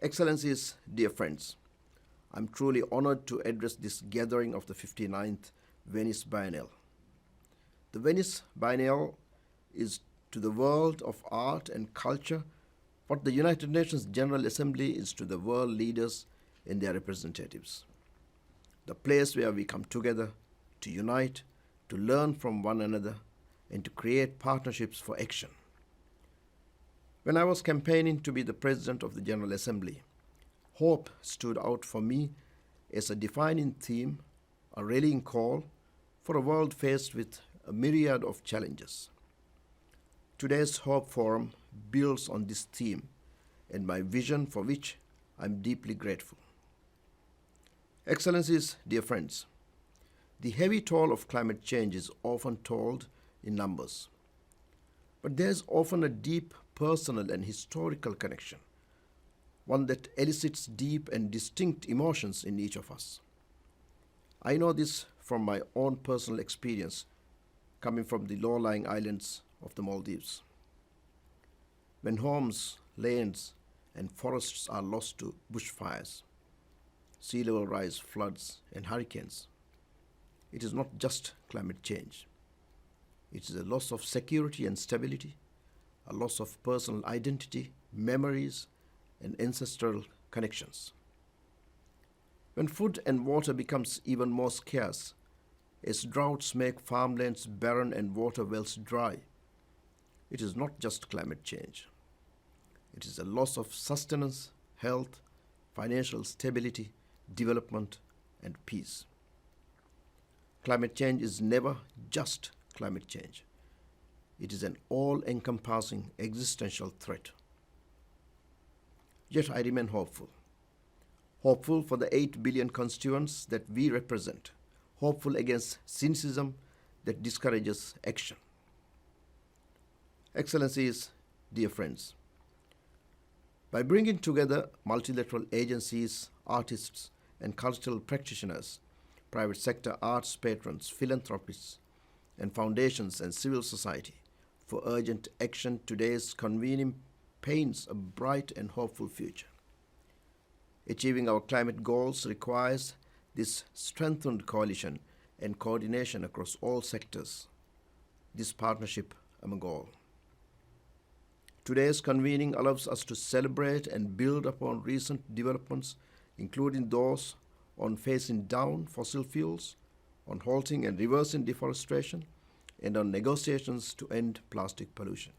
Excellencies, dear friends, I'm truly honored to address this gathering of the 59th Venice Biennale. The Venice Biennale is to the world of art and culture what the United Nations General Assembly is to the world leaders and their representatives. The place where we come together to unite, to learn from one another, and to create partnerships for action. When I was campaigning to be the President of the General Assembly, hope stood out for me as a defining theme, a rallying call for a world faced with a myriad of challenges. Today's Hope Forum builds on this theme and my vision for which I'm deeply grateful. Excellencies, dear friends, the heavy toll of climate change is often told in numbers, but there's often a deep personal and historical connection, one that elicits deep and distinct emotions in each of us. I know this from my own personal experience coming from the low-lying islands of the Maldives. When homes, lands, and forests are lost to bushfires, sea level rise, floods, and hurricanes, it is not just climate change. It is a loss of security and stability, a loss of personal identity, memories, and ancestral connections. When food and water becomes even more scarce, as droughts make farmlands barren and water wells dry, it is not just climate change. It is a loss of sustenance, health, financial stability, development, and peace. Climate change is never just climate change. It is an all-encompassing existential threat. Yet I remain hopeful. Hopeful for the 8 billion constituents that we represent. Hopeful against cynicism that discourages action. Excellencies, dear friends, by bringing together multilateral agencies, artists, and cultural practitioners, private sector arts patrons, philanthropists, and foundations and civil society for urgent action, today's convening paints a bright and hopeful future. Achieving our climate goals requires this strengthened coalition and coordination across all sectors, this partnership among all. Today's convening allows us to celebrate and build upon recent developments, including those on phasing down fossil fuels, on halting and reversing deforestation, and on negotiations to end plastic pollution.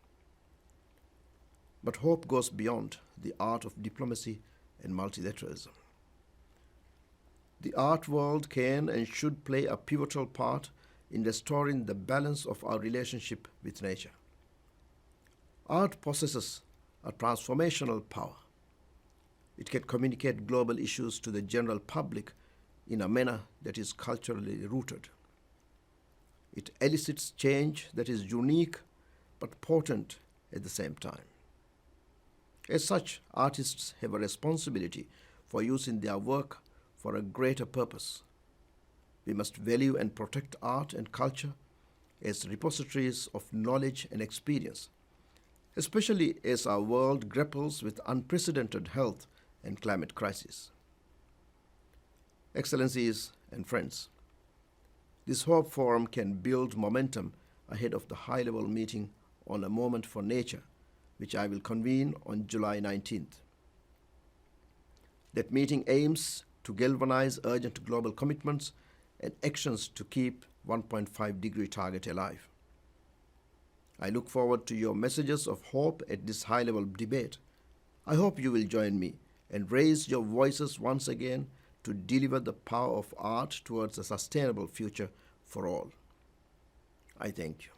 But hope goes beyond the art of diplomacy and multilateralism. The art world can and should play a pivotal part in restoring the balance of our relationship with nature. Art possesses a transformational power. It can communicate global issues to the general public in a manner that is culturally rooted. It elicits change that is unique but potent at the same time. As such, artists have a responsibility for using their work for a greater purpose. We must value and protect art and culture as repositories of knowledge and experience, especially as our world grapples with unprecedented health and climate crises. Excellencies and friends, this Hope Forum can build momentum ahead of the high-level meeting on a moment for nature, which I will convene on July 19th. That meeting aims to galvanize urgent global commitments and actions to keep 1.5-degree target alive. I look forward to your messages of hope at this high-level debate. I hope you will join me and raise your voices once again to deliver the power of art towards a sustainable future for all. I thank you.